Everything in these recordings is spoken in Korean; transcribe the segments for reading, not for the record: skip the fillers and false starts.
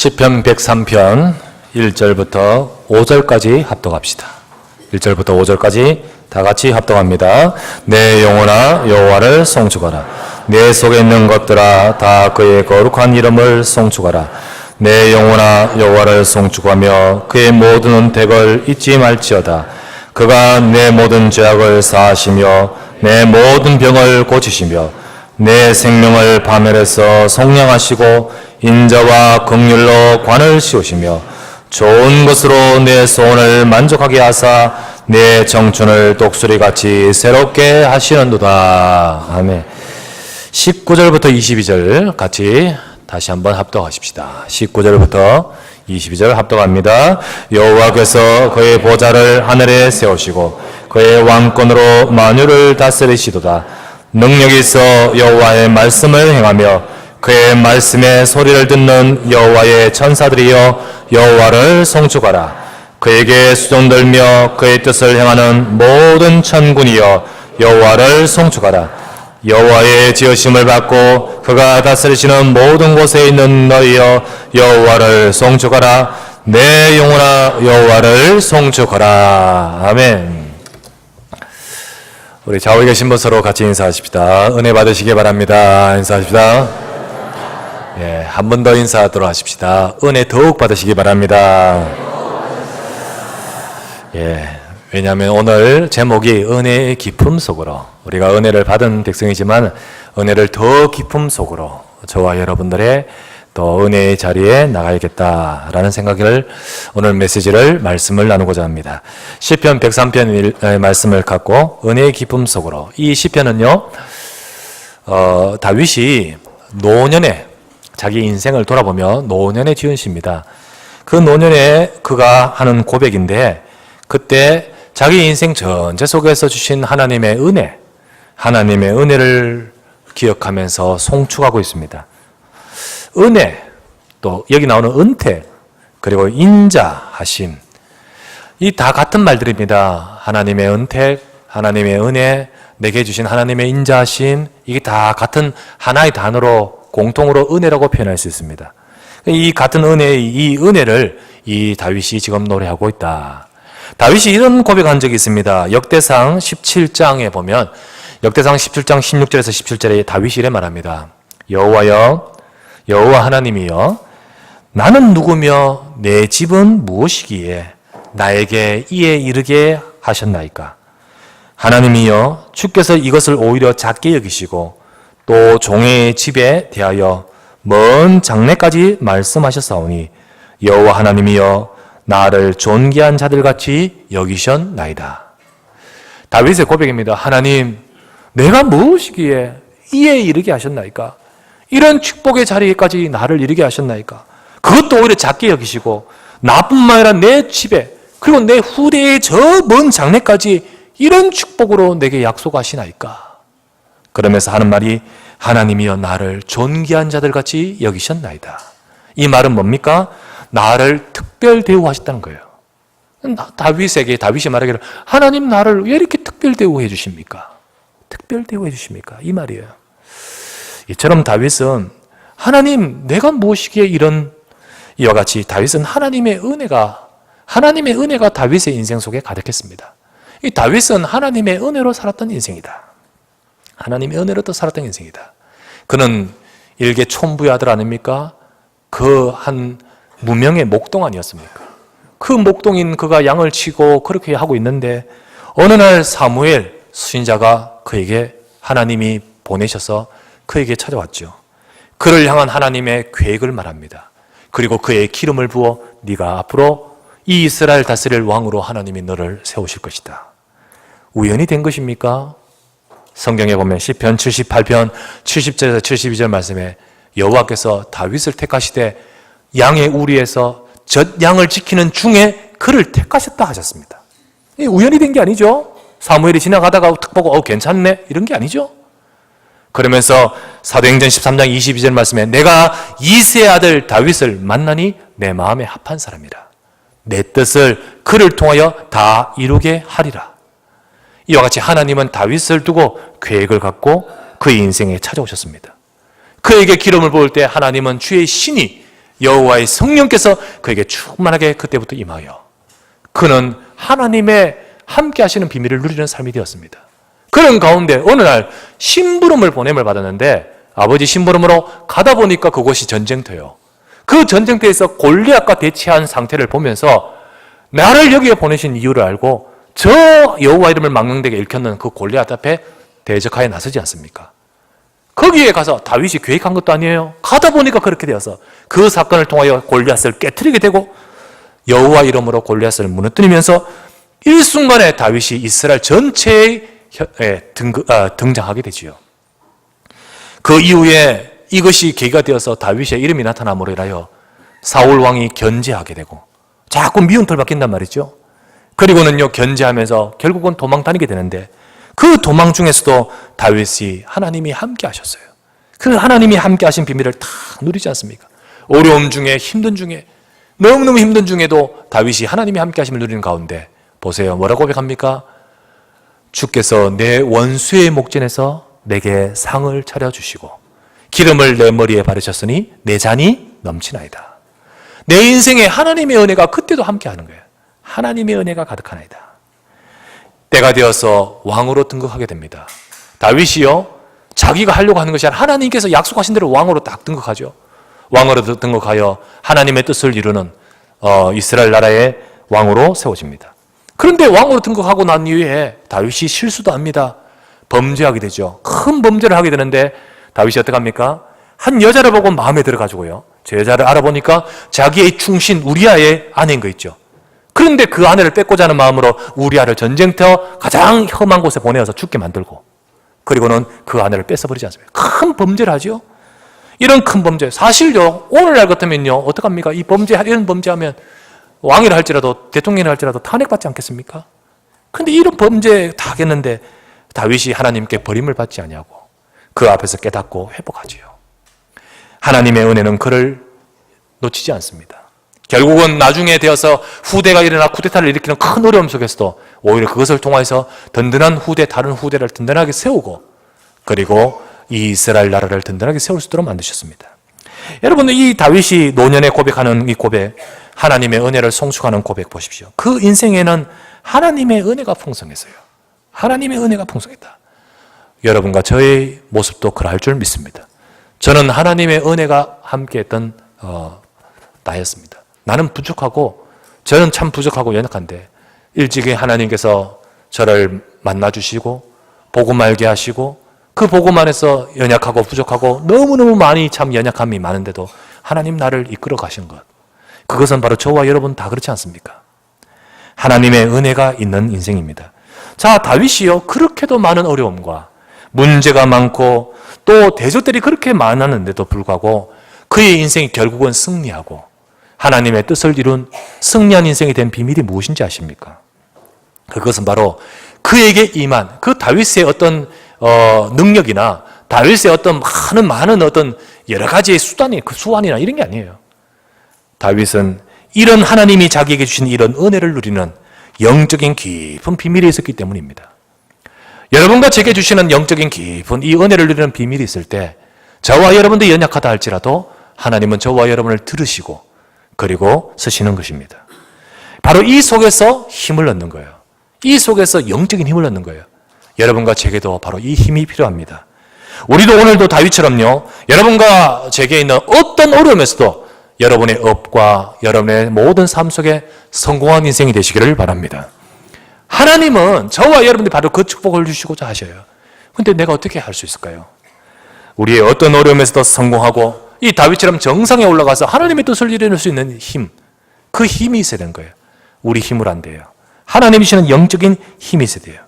시편 103편 1절부터 5절까지 합독합시다. 1절부터 5절까지 다 같이 합독합니다. 내 영혼아 여호와를 송축하라. 내 속에 있는 것들아 다 그의 거룩한 이름을 송축하라. 내 영혼아 여호와를 송축하며 그의 모든 은택을 잊지 말지어다. 그가 내 모든 죄악을 사하시며 내 모든 병을 고치시며 내 생명을 파멸해서 속량하시고 인자와 긍휼로 관을 씌우시며 좋은 것으로 내 소원을 만족하게 하사 내 청춘을 독수리같이 새롭게 하시는도다. 아멘. 19절부터 22절 같이 다시 한번 합독하십시다. 19절부터 22절 합독합니다. 여호와께서 그의 보좌를 하늘에 세우시고 그의 왕권으로 만유를 다스리시도다. 능력이 있어 여호와의 말씀을 행하며 그의 말씀의 소리를 듣는 여호와의 천사들이여 여호와를 송축하라. 그에게 수종들며 그의 뜻을 행하는 모든 천군이여 여호와를 송축하라. 여호와의 지으심을 받고 그가 다스리시는 모든 곳에 있는 너희여 여호와를 송축하라. 내 영혼아 여호와를 송축하라. 아멘. 우리 좌우에 계신 분 서로 같이 인사하십시다. 은혜 받으시기 바랍니다. 인사하십시다. 예, 한 번 더 인사하도록 하십시다. 은혜 더욱 받으시기 바랍니다. 예, 왜냐하면 오늘 제목이 은혜의 깊음 속으로, 우리가 은혜를 받은 백성이지만 은혜를 더 깊음 속으로 저와 여러분들의 또 은혜의 자리에 나가야겠다라는 생각을 오늘 말씀을 나누고자 합니다. 시편 103편의 말씀을 갖고 은혜의 깊음 속으로, 이 시편은요 다윗이 노년에 자기 인생을 돌아보며 노년에 지은 시입니다. 그 노년에 그가 하는 고백인데, 그때 자기 인생 전체 속에서 주신 하나님의 은혜를 기억하면서 송축하고 있습니다. 은혜, 또 여기 나오는 은택, 그리고 인자하심, 이 다 같은 말들입니다. 하나님의 은택, 하나님의 은혜, 내게 주신 하나님의 인자하심, 이게 다 같은 하나의 단어로 공통으로 은혜라고 표현할 수 있습니다. 이 같은 은혜의 이 은혜를 이 다윗이 지금 노래하고 있다. 다윗이 이런 고백한 적이 있습니다. 역대상 17장에 보면, 역대상 17장 16절에서 17절에 다윗이 이래 말합니다. 여호와여, 여호와 하나님이여, 나는 누구며 내 집은 무엇이기에 나에게 이에 이르게 하셨나이까? 하나님이여, 주께서 이것을 오히려 작게 여기시고 또 종의 집에 대하여 먼 장래까지 말씀하셨사오니 여호와 하나님이여, 나를 존귀한 자들같이 여기셨나이다. 다윗의 고백입니다. 하나님, 내가 무엇이기에 이에 이르게 하셨나이까? 이런 축복의 자리에까지 나를 이르게 하셨나이까? 그것도 오히려 작게 여기시고 나뿐만 아니라 내 집에, 그리고 내 후대의 저 먼 장래까지 이런 축복으로 내게 약속하시나이까? 그러면서 하는 말이, 하나님이여 나를 존귀한 자들같이 여기셨나이다. 이 말은 뭡니까? 나를 특별 대우하셨다는 거예요. 다윗이 말하기를, 하나님 나를 왜 이렇게 특별 대우해 주십니까? 특별 대우해 주십니까? 이 말이에요. 이처럼 다윗은 하나님, 내가 무엇이기에 이와 같이 다윗은 하나님의 은혜가 다윗의 인생 속에 가득했습니다. 이 다윗은 하나님의 은혜로 살았던 인생이다. 하나님의 은혜로 또 살았던 인생이다. 그는 일개 촌부의 아들 아닙니까? 그 한 무명의 목동 아니었습니까? 그 목동인 그가 양을 치고 그렇게 하고 있는데, 어느 날 사무엘 수신자가 그에게 하나님이 보내셔서 그에게 찾아왔죠. 그를 향한 하나님의 계획을 말합니다. 그리고 그의 기름을 부어 네가 앞으로 이 이스라엘 다스릴 왕으로 하나님이 너를 세우실 것이다. 우연히 된 것입니까? 성경에 보면 시편 78편 70절에서 72절 말씀에 여호와께서 다윗을 택하시되 양의 우리에서 젖 양을 지키는 중에 그를 택하셨다 하셨습니다. 우연히 된 게 아니죠. 사무엘이 지나가다가 탁 보고 괜찮네 이런 게 아니죠. 그러면서 사도행전 13장 22절 말씀에 내가 이새의 아들 다윗을 만나니 내 마음에 합한 사람이라. 내 뜻을 그를 통하여 다 이루게 하리라. 이와 같이 하나님은 다윗을 두고 계획을 갖고 그의 인생에 찾아오셨습니다. 그에게 기름을 부을 때 하나님은 주의 신이 여호와의 성령께서 그에게 충만하게 그때부터 임하여 그는 하나님의 함께 하시는 비밀을 누리는 삶이 되었습니다. 그런 가운데 어느 날 심부름을 보냄을 받았는데 아버지 심부름으로 가다 보니까 그곳이 전쟁터예요. 그 전쟁터에서 골리앗과 대치한 상태를 보면서 나를 여기에 보내신 이유를 알고 저 여호와 이름을 망령되게 일컫는 그 골리앗 앞에 대적하여 나서지 않습니까? 거기에 가서 다윗이 계획한 것도 아니에요. 가다 보니까 그렇게 되어서 그 사건을 통하여 골리앗을 깨트리게 되고 여호와 이름으로 골리앗을 무너뜨리면서 일순간에 다윗이 이스라엘 전체에 등장하게 되지요. 그 이후에 이것이 계기가 되어서 다윗의 이름이 나타남으로 인하여 사울 왕이 견제하게 되고 자꾸 미운 털 박힌단 말이죠. 그리고는요 견제하면서 결국은 도망 다니게 되는데 그 도망 중에서도 다윗이 하나님이 함께 하셨어요. 그 하나님이 함께 하신 비밀을 다 누리지 않습니까? 어려움 중에 힘든 중에 너무너무 힘든 중에도 다윗이 하나님이 함께 하심을 누리는 가운데 보세요. 뭐라고 고백합니까? 주께서 내 원수의 목전에서 내게 상을 차려주시고 기름을 내 머리에 바르셨으니 내 잔이 넘치나이다. 내 인생에 하나님의 은혜가 그때도 함께하는 거예요. 하나님의 은혜가 가득하나이다. 때가 되어서 왕으로 등극하게 됩니다. 다윗이요 자기가 하려고 하는 것이 아니라 하나님께서 약속하신 대로 왕으로 딱 등극하죠. 왕으로 등극하여 하나님의 뜻을 이루는 이스라엘 나라의 왕으로 세워집니다. 그런데 왕으로 등극하고 난 이후에 다윗이 실수도 합니다. 범죄하게 되죠. 큰 범죄를 하게 되는데 다윗이 어떻게 합니까? 한 여자를 보고 마음에 들어가지고요. 저 여자를 알아보니까 자기의 충신 우리아의 아내인 거 있죠. 그런데 그 아내를 뺏고자 하는 마음으로 우리아를 전쟁터 가장 험한 곳에 보내어서 죽게 만들고 그리고는 그 아내를 뺏어버리지 않습니까? 큰 범죄를 하죠. 이런 큰 범죄 사실요 오늘날 같으면요 어떡합니까? 이런 범죄하면 왕이라 할지라도 대통령이라 할지라도 탄핵받지 않겠습니까? 근데 이런 범죄 다 하겠는데 다윗이 하나님께 버림을 받지 아니하고 그 앞에서 깨닫고 회복하지요. 하나님의 은혜는 그를 놓치지 않습니다. 결국은 나중에 되어서 후대가 일어나 쿠데타를 일으키는 큰 어려움 속에서도 오히려 그것을 통해서 든든한 다른 후대를 든든하게 세우고 그리고 이 이스라엘 나라를 든든하게 세울 수 있도록 만드셨습니다. 여러분 이 다윗이 노년에 고백하는 이 고백 하나님의 은혜를 송축하는 고백 보십시오. 그 인생에는 하나님의 은혜가 풍성했어요. 하나님의 은혜가 풍성했다. 여러분과 저의 모습도 그럴 줄 믿습니다. 저는 하나님의 은혜가 함께했던 나였습니다. 나는 부족하고 저는 참 부족하고 연약한데 일찍이 하나님께서 저를 만나주시고 복음 알게 하시고 그 복음 안에서 연약하고 부족하고 너무너무 많이 참 연약함이 많은데도 하나님 나를 이끌어 가신 것 그것은 바로 저와 여러분 다 그렇지 않습니까? 하나님의 은혜가 있는 인생입니다. 자 다윗이요 그렇게도 많은 어려움과 문제가 많고 또 대적들이 그렇게 많았는데도 불구하고 그의 인생이 결국은 승리하고 하나님의 뜻을 이룬 승리한 인생이 된 비밀이 무엇인지 아십니까? 그것은 바로 그에게 임한 그 다윗의 어떤 능력이나 다윗의 어떤 많은 어떤 여러 가지의 수완이나 이런 게 아니에요. 다윗은 이런 하나님이 자기에게 주신 이런 은혜를 누리는 영적인 깊은 비밀이 있었기 때문입니다. 여러분과 제게 주시는 영적인 깊은 이 은혜를 누리는 비밀이 있을 때 저와 여러분도 연약하다 할지라도 하나님은 저와 여러분을 들으시고 그리고 쓰시는 것입니다. 바로 이 속에서 힘을 얻는 거예요. 이 속에서 영적인 힘을 얻는 거예요. 여러분과 제게도 바로 이 힘이 필요합니다. 우리도 오늘도 다윗처럼요. 여러분과 제게 있는 어떤 어려움에서도 여러분의 업과 여러분의 모든 삶 속에 성공한 인생이 되시기를 바랍니다. 하나님은 저와 여러분들이 바로 그 축복을 주시고자 하셔요. 그런데 내가 어떻게 할 수 있을까요? 우리의 어떤 어려움에서도 성공하고 이 다윗처럼 정상에 올라가서 하나님의 뜻을 이뤄낼 수 있는 힘, 그 힘이 있어야 되는 거예요. 우리 힘으로 안 돼요. 하나님이 주시는 영적인 힘이 있어야 돼요.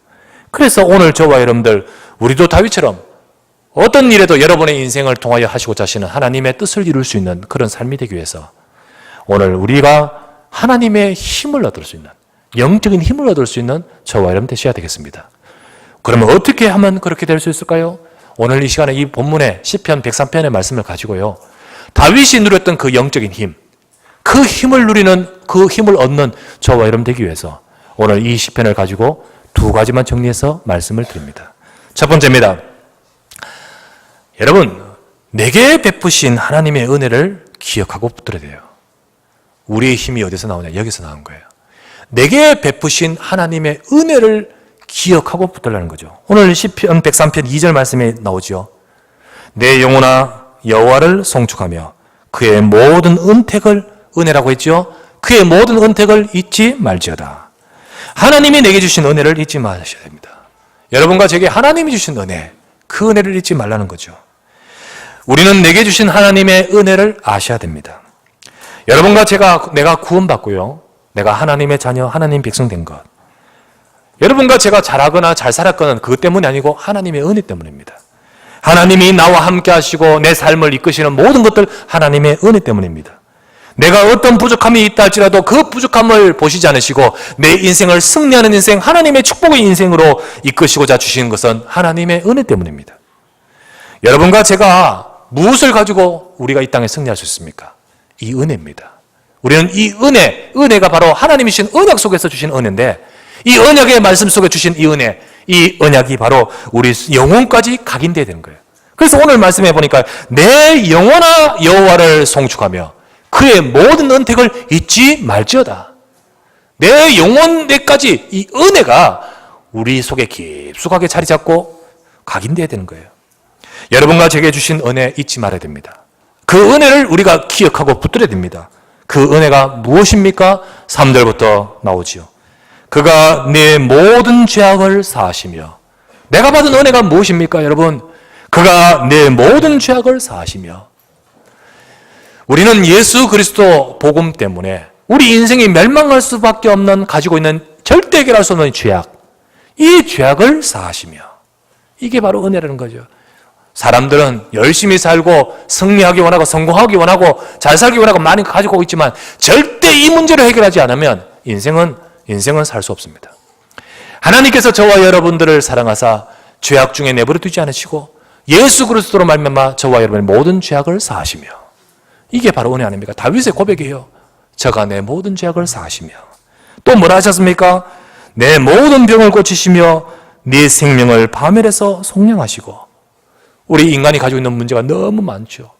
그래서 오늘 저와 여러분들 우리도 다윗처럼 어떤 일에도 여러분의 인생을 통하여 하시고자 하시는 하나님의 뜻을 이룰 수 있는 그런 삶이 되기 위해서 오늘 우리가 하나님의 힘을 얻을 수 있는 영적인 힘을 얻을 수 있는 저와 여러분 되셔야 되겠습니다. 그러면 어떻게 하면 그렇게 될 수 있을까요? 오늘 이 시간에 이 본문의 시편 103편의 말씀을 가지고요. 다윗이 누렸던 그 영적인 힘, 그 힘을 누리는 그 힘을 얻는 저와 여러분 되기 위해서 오늘 이 시편을 가지고 두 가지만 정리해서 말씀을 드립니다. 첫 번째입니다. 여러분, 내게 베푸신 하나님의 은혜를 기억하고 붙들어야 돼요. 우리의 힘이 어디서 나오냐? 여기서 나온 거예요. 내게 베푸신 하나님의 은혜를 기억하고 붙들라는 거죠. 오늘 시편 103편 2절 말씀에 나오죠. 내 영혼아 여호와를 송축하며 그의 모든 은택을, 은혜라고 했죠. 그의 모든 은택을 잊지 말지어다. 하나님이 내게 주신 은혜를 잊지 마셔야 됩니다. 여러분과 제게 하나님이 주신 은혜, 그 은혜를 잊지 말라는 거죠. 우리는 내게 주신 하나님의 은혜를 아셔야 됩니다. 여러분과 내가 구원받고요, 내가 하나님의 자녀, 하나님 백성 된 것, 여러분과 제가 잘하거나 잘 살았거나 그것 때문이 아니고 하나님의 은혜 때문입니다. 하나님이 나와 함께 하시고 내 삶을 이끄시는 모든 것들 하나님의 은혜 때문입니다. 내가 어떤 부족함이 있다 할지라도 그 부족함을 보시지 않으시고 내 인생을 승리하는 인생, 하나님의 축복의 인생으로 이끄시고자 주시는 것은 하나님의 은혜 때문입니다. 여러분과 제가 무엇을 가지고 우리가 이 땅에 승리할 수 있습니까? 이 은혜입니다. 우리는 이 은혜가 바로 하나님이 주신 언약 속에서 주신 은혜인데, 이 언약의 말씀 속에 주신 이 은혜, 이 언약이 바로 우리 영혼까지 각인되어야 되는 거예요. 그래서 오늘 말씀해 보니까 내 영혼아 여호와를 송축하며 그의 모든 은택을 잊지 말지어다. 내 영혼 내까지 이 은혜가 우리 속에 깊숙하게 자리 잡고 각인되어야 되는 거예요. 여러분과 제게 주신 은혜 잊지 말아야 됩니다. 그 은혜를 우리가 기억하고 붙들어야 됩니다. 그 은혜가 무엇입니까? 3절부터 나오지요. 그가 내 모든 죄악을 사하시며, 내가 받은 은혜가 무엇입니까 여러분? 그가 내 모든 죄악을 사하시며, 우리는 예수 그리스도 복음 때문에 우리 인생이 멸망할 수밖에 없는, 가지고 있는 절대 해결할 수 없는 죄악, 이 죄악을 사하시며, 이게 바로 은혜라는 거죠. 사람들은 열심히 살고 승리하기 원하고 성공하기 원하고 잘 살기 원하고 많이 가지고 있지만 절대 이 문제를 해결하지 않으면 인생은 살 수 없습니다. 하나님께서 저와 여러분들을 사랑하사 죄악 중에 내버려 두지 않으시고 예수 그리스도로 말미암아 저와 여러분의 모든 죄악을 사하시며, 이게 바로 은혜 아닙니까? 다윗의 고백이에요. 저가 내 모든 죄악을 사하시며, 또 뭐라 하셨습니까? 내 모든 병을 고치시며 네 생명을 파멸해서 속량하시고. 우리 인간이 가지고 있는 문제가 너무 많죠.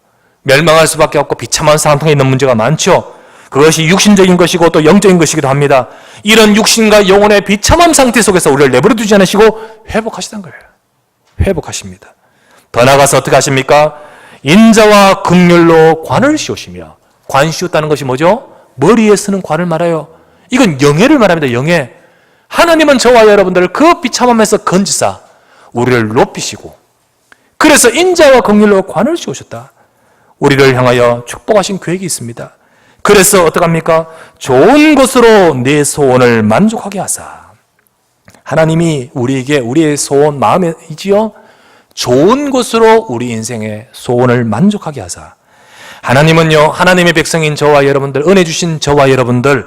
멸망할 수밖에 없고 비참한 상황에 있는 문제가 많죠. 그것이 육신적인 것이고 또 영적인 것이기도 합니다. 이런 육신과 영혼의 비참한 상태 속에서 우리를 내버려 두지 않으시고 회복하시던 거예요. 회복하십니다. 더 나아가서 어떻게 하십니까? 인자와 긍휼로 관을 씌우시며, 관 씌웠다는 것이 뭐죠? 머리에 쓰는 관을 말해요. 이건 영예를 말합니다. 영예. 하나님은 저와 여러분들을 그 비참함에서 건지사 우리를 높이시고, 그래서 인자와 긍휼로 관을 씌우셨다. 우리를 향하여 축복하신 계획이 있습니다. 그래서 어떡합니까? 좋은 것으로 내 소원을 만족하게 하사. 하나님이 우리에게 우리의 소원, 마음이지요? 좋은 것으로 우리 인생의 소원을 만족하게 하사. 하나님은요, 하나님의 백성인 저와 여러분들, 은혜 주신 저와 여러분들,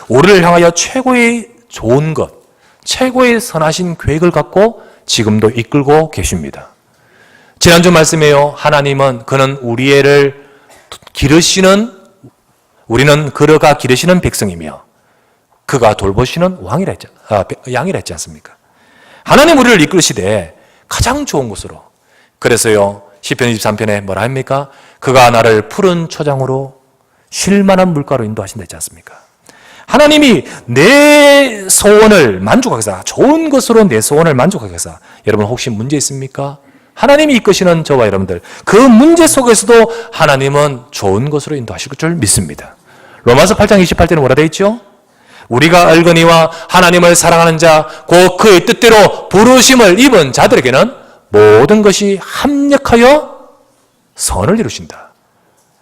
우리를 향하여 최고의 좋은 것, 최고의 선하신 계획을 갖고 지금도 이끌고 계십니다. 지난주 말씀에요, 하나님은 그는 우리를 기르시는, 우리는 그가 기르시는 백성이며 그가 돌보시는 양이라 했지 않습니까? 하나님 우리를 이끌시되 가장 좋은 곳으로. 그래서요, 시편 23편에 뭐라 합니까? 그가 나를 푸른 초장으로 쉴만한 물가로 인도하신다 했지 않습니까? 하나님이 내 소원을 만족하게 해서, 좋은 것으로 내 소원을 만족하게 해서. 여러분 혹시 문제 있습니까? 하나님이 이끄시는 저와 여러분들, 그 문제 속에서도 하나님은 좋은 것으로 인도하실 줄 믿습니다. 로마서 8장 28절에 뭐라 되어 있죠? 우리가 알거니와 하나님을 사랑하는 자, 곧 그의 뜻대로 부르심을 입은 자들에게는 모든 것이 합력하여 선을 이루신다.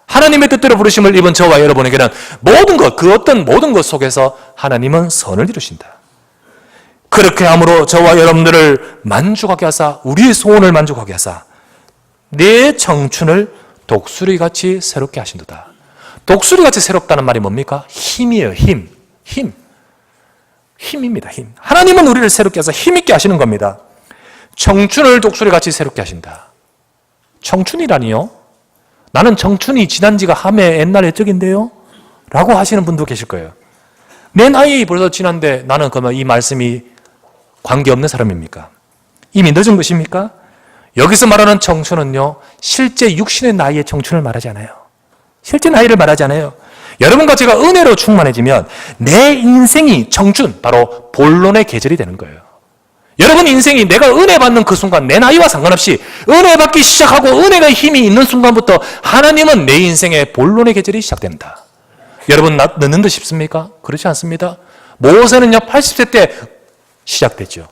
하나님의 뜻대로 부르심을 입은 저와 여러분에게는 모든 것, 그 어떤 모든 것 속에서 하나님은 선을 이루신다. 그렇게 함으로 저와 여러분들을 만족하게 하사, 우리의 소원을 만족하게 하사 내 청춘을 독수리같이 새롭게 하신도다. 독수리같이 새롭다는 말이 뭡니까? 힘이에요. 힘입니다. 힘. 하나님은 우리를 새롭게 해서 힘있게 하시는 겁니다. 청춘을 독수리같이 새롭게 하신다. 청춘이라니요? 나는 청춘이 지난 지가 함에 옛날 옛적인데요? 라고 하시는 분도 계실 거예요. 내 나이 벌써 지난데 나는 그러면 이 말씀이 관계없는 사람입니까? 이미 늦은 것입니까? 여기서 말하는 청춘은요, 실제 육신의 나이의 청춘을 말하지 않아요. 실제 나이를 말하지 않아요. 여러분과 제가 은혜로 충만해지면 내 인생이 청춘, 바로 본론의 계절이 되는 거예요. 여러분 인생이 내가 은혜 받는 그 순간 내 나이와 상관없이 은혜 받기 시작하고 은혜가 힘이 있는 순간부터 하나님은 내 인생의 본론의 계절이 시작된다. 여러분 늦는 듯 싶습니까? 그렇지 않습니다. 모세는요 80세 때 시작됐죠.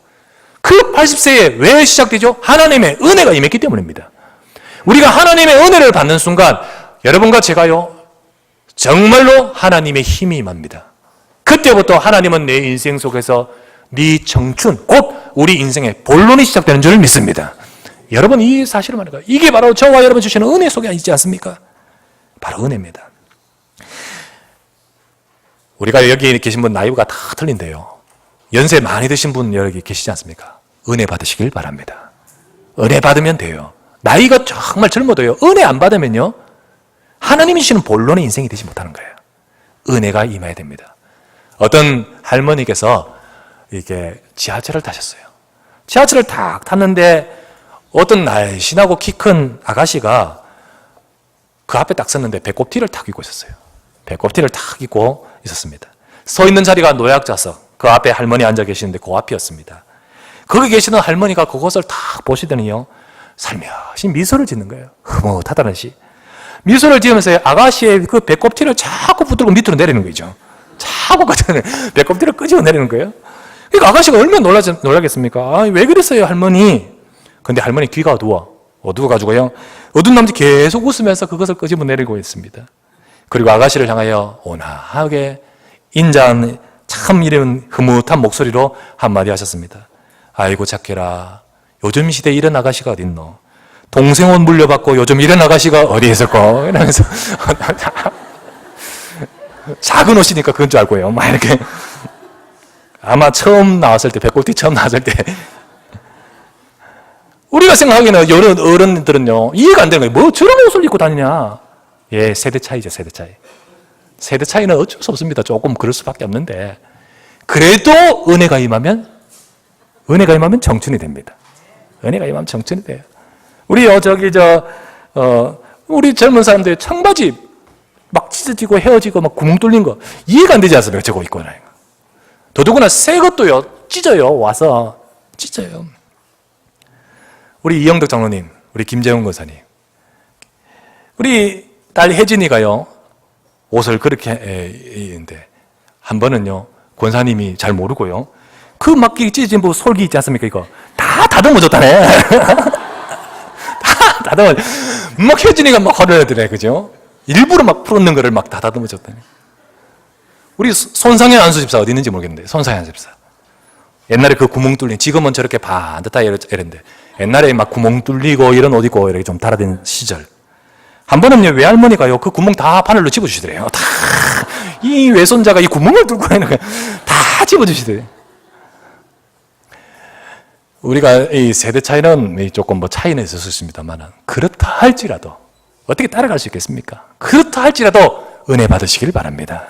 그 80세에 왜 시작되죠? 하나님의 은혜가 임했기 때문입니다. 우리가 하나님의 은혜를 받는 순간 여러분과 제가요 정말로 하나님의 힘이 임합니다. 그때부터 하나님은 내 인생 속에서 네 청춘, 곧 우리 인생의 본론이 시작되는 줄 믿습니다. 여러분 이 사실을 말하는 거예요. 이게 바로 저와 여러분 주시는 은혜 속에 있지 않습니까? 바로 은혜입니다. 우리가 여기 계신 분 나이가 다 틀린데요. 연세 많이 드신 분 여기 계시지 않습니까? 은혜 받으시길 바랍니다. 은혜 받으면 돼요. 나이가 정말 젊어도요. 은혜 안 받으면요. 하나님이 주시는 본론의 인생이 되지 못하는 거예요. 은혜가 임해야 됩니다. 어떤 할머니께서 이렇게 지하철을 타셨어요. 지하철을 탁 탔는데 어떤 날씬하고 키 큰 아가씨가 그 앞에 딱 섰는데 배꼽티를 탁 입고 있었어요. 배꼽티를 탁 입고 있었습니다. 서 있는 자리가 노약자석, 그 앞에 할머니 앉아 계시는데 그 앞이었습니다. 거기 계시는 할머니가 그것을 탁 보시더니요 살며시 미소를 짓는 거예요. 흐뭇하다는 시. 미소를 지으면서 아가씨의 그 배꼽티를 자꾸 붙들고 밑으로 내리는 거죠. 자꾸 배꼽티를 끄집어 내리는 거예요. 그러니까 아가씨가 얼마나 놀라겠습니까? 아, 왜 그랬어요, 할머니? 근데 할머니 귀가 어두워가지고요. 어두운 남자 계속 웃으면서 그것을 끄집어 내리고 있습니다. 그리고 아가씨를 향하여 온화하게 인자한 참 이런 흐뭇한 목소리로 한마디 하셨습니다. 아이고 착해라. 요즘 시대에 이런 아가씨가 어딨노? 동생 옷 물려받고 요즘 이런 아가씨가 어디에 있었고? 이러면서 작은 옷이니까 그건 줄 알고요. 막 이렇게 아마 처음 나왔을 때, 배꼽티 처음 나왔을 때 우리가 생각하기에는 이런 어른들은요 이해가 안 되는 거예요. 뭐 저런 옷을 입고 다니냐. 예, 세대 차이죠. 세대 차이. 세대 차이는 어쩔 수 없습니다. 조금 그럴 수밖에 없는데 그래도 은혜가 임하면 청춘이 됩니다. 은혜가 임하면 청춘이 돼요. 우리 젊은 사람들 청바지 막 찢어지고 헤어지고 막 구멍 뚫린 거 이해가 안 되지 않습니까? 저거 입고 나요. 더더구나 새 것도요 찢어요. 와서 찢어요. 우리 이영덕 장로님, 우리 김재훈 권사님, 우리 딸 혜진이가요 옷을 그렇게 했는데 한 번은요 권사님이 잘 모르고요 그 막 찢어진 뭐 솔기 있지 않습니까? 이거 다 다듬어줬다네. 다 다듬어. 막 혜진이가 막 화를 내더래, 그죠? 일부러 막 풀었는 거를 막 다 다듬어줬다네. 우리 손상현 안수집사 어디 있는지 모르겠는데, 손상현 안수집사. 옛날에 그 구멍 뚫린, 지금은 저렇게 반듯하게 이랬는데, 옛날에 막 구멍 뚫리고 이런 옷 입고 이렇게 좀 달아든 시절. 한 번은요, 외할머니가요, 그 구멍 다 바늘로 집어주시더래요. 다, 이 외손자가 이 구멍을 뚫고 있는 거 다 집어주시더래요. 우리가 이 세대 차이는 조금 뭐 차이는 있을 수 있습니다만, 그렇다 할지라도, 어떻게 따라갈 수 있겠습니까? 그렇다 할지라도 은혜 받으시길 바랍니다.